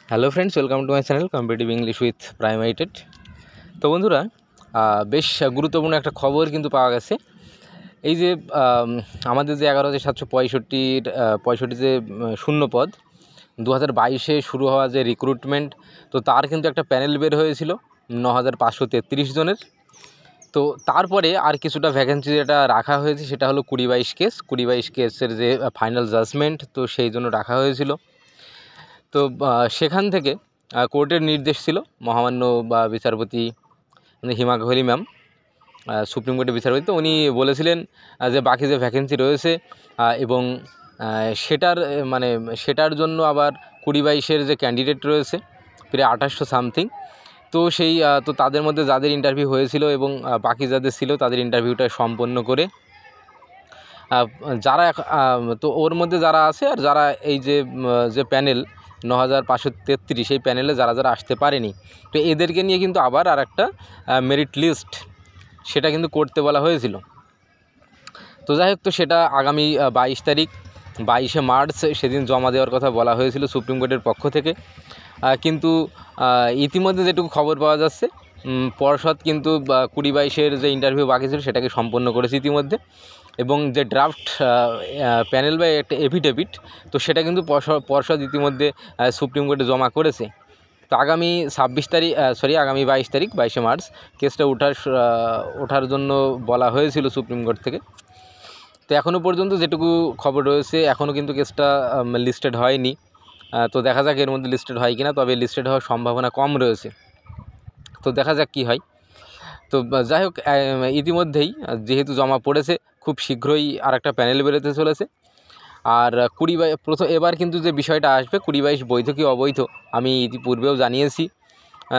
Hello friends, welcome to my channel competitive English with প্রাইমাইটেড। তো বন্ধুরা, বেশ গুরুত্বপূর্ণ একটা খবর কিন্তু পাওয়া গেছে। এই যে আমাদের যে 11,765 যে শূন্যপদ 2022-এ শুরু হওয়া যে রিক্রুটমেন্ট, তো তার কিন্তু একটা প্যানেল বের হয়েছিল 9,533 জনের। তো তারপরে আর কিছুটা ভ্যাকেন্সি যেটা রাখা হয়েছে সেটা হলো 20-22 কেসের যে ফাইনাল জাজমেন্ট, তো সেই জন্য রাখা হয়েছিল। তো সেখান থেকে কোর্টের নির্দেশ ছিল, মহামান্য বিচারপতি হিমা কোহলি ম্যাম, সুপ্রিম কোর্টের বিচারপতি, তো উনি বলেছিলেন যে বাকি যে ভ্যাকেন্সি রয়েছে এবং সেটার জন্য আবার 20-22-এর যে ক্যান্ডিডেট রয়েছে প্রায় 2800 সামথিং, তো তো তাদের মধ্যে যাদের ইন্টারভিউ হয়েছিল এবং বাকি যাদের ছিল তাদের ইন্টারভিউটা সম্পন্ন করে যারা তো ওর মধ্যে যারা আছে আর যারা এই যে প্যানেল 9,533, এই প্যানেলে যারা যারা আসতে পারেনি, তো এদেরকে নিয়ে কিন্তু আবার আর একটা মেরিট লিস্ট সেটা কিন্তু করতে বলা হয়েছিল। তো যাই হোক, তো সেটা আগামী 22 মার্চ সেদিন জমা দেওয়ার কথা বলা হয়েছিল সুপ্রিম কোর্টের পক্ষ থেকে। কিন্তু ইতিমধ্যে যেটুকু খবর পাওয়া যাচ্ছে, পর্ষদ কিন্তু 20-22-এর যে ইন্টারভিউ বাকি ছিল সেটাকে সম্পন্ন করেছে ইতিমধ্যে, এবং যে ড্রাফট প্যানেল বা একটা এফিডেভিট, তো সেটা কিন্তু পর্ষদ ইতিমধ্যে সুপ্রিম কোর্টে জমা করেছে। তো আগামী 22 মার্চ কেসটা ওঠার জন্য বলা হয়েছিল সুপ্রিম কোর্ট থেকে। তো এখনও পর্যন্ত যেটুকু খবর রয়েছে, এখনও কিন্তু কেসটা লিস্টেড হয়নি। তো দেখা যাক এর মধ্যে লিস্টেড হয় কিনা, তবে লিস্টেড হওয়ার সম্ভাবনা কম রয়েছে। তো দেখা যাক কি হয়। তো যাই হোক, ইতিমধ্যেই যেহেতু জমা পড়েছে, খুব শীঘ্রই আর একটা প্যানেল বেরোতে চলেছে। আর এবার কিন্তু যে বিষয়টা আসবে 20-22 বৈধ কি অবৈধ, আমি ইতিপূর্বেও জানিয়েছি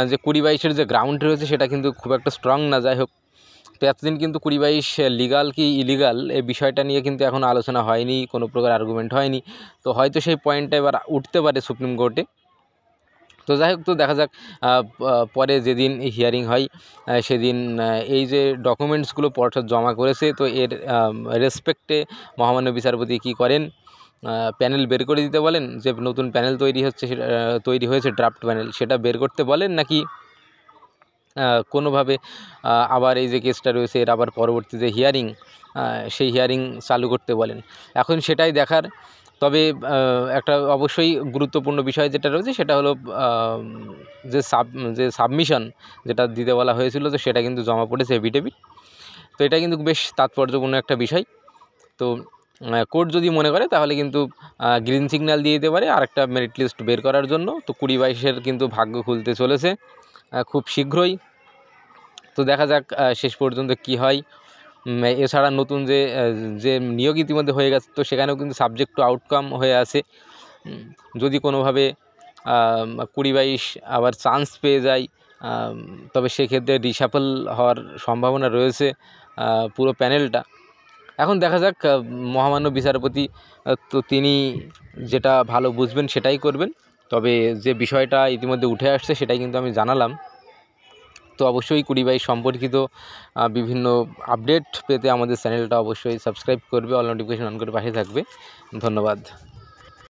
যে 20-22-এর যে গ্রাউন্ড রয়েছে সেটা কিন্তু খুব একটা স্ট্রং না। যাই হোক, তো এতদিন কিন্তু 20-22 লিগাল কি ইলিগাল এই বিষয়টা নিয়ে কিন্তু এখন আলোচনা হয়নি, কোনো প্রকার আর্গুমেন্ট হয়নি। তো হয়তো সেই পয়েন্টটা এবার উঠতে পারে সুপ্রিম কোর্টে। তো যাই হোক, তো দেখা যাক পরে যেদিন হিয়ারিং হয় সেদিন এই যে ডকুমেন্টসগুলো পর্ষদ জমা করেছে, তো এর রেসপেক্টে মহামান্য বিচারপতি কী করেন, প্যানেল বের করে দিতে বলেন, যে নতুন প্যানেল তৈরি হয়েছে ড্রাফট প্যানেল, সেটা বের করতে বলেন, নাকি কোনোভাবে আবার এই যে কেসটা রয়েছে এর আবার পরবর্তী যে হিয়ারিং, সেই হিয়ারিং চালু করতে বলেন। এখন সেটাই দেখার। তবে একটা অবশ্যই গুরুত্বপূর্ণ বিষয় যেটা রয়েছে সেটা হলো যে সাবমিশন যেটা দিতে বলা হয়েছিল, তো সেটা কিন্তু জমা পড়েছে এফিডেভিট। তো এটা কিন্তু বেশ তাৎপর্যপূর্ণ একটা বিষয়। তো কোর্ট যদি মনে করে তাহলে কিন্তু গ্রিন সিগন্যাল দিয়ে দিতে পারে আরেকটা মেরিট লিস্ট বের করার জন্য। তো 20-22-এর কিন্তু ভাগ্য খুলতে চলেছে খুব শীঘ্রই। তো দেখা যাক শেষ পর্যন্ত কি হয়। এছাড়া নতুন যে নিয়োগ ইতিমধ্যে হয়ে গেছে, তো সেখানেও কিন্তু সাবজেক্ট টু আউটকাম হয়ে আছে। যদি কোনোভাবে 20-22 আবার চান্স পেয়ে যায়, তবে সেক্ষেত্রে রিশাফল হওয়ার সম্ভাবনা রয়েছে পুরো প্যানেলটা। এখন দেখা যাক, মহামান্য বিচারপতি তো তিনি যেটা ভালো বুঝবেন সেটাই করবেন। তবে যে বিষয়টা ইতিমধ্যে উঠে আসছে সেটাই কিন্তু আমি জানালাম। তো অবশ্যই 20-22 সম্পর্কিত বিভিন্ন আপডেট পেতে আমাদের চ্যানেলটা অবশ্যই সাবস্ক্রাইব করবে, অল নোটিফিকেশন অন করে পাশে থাকবে। ধন্যবাদ।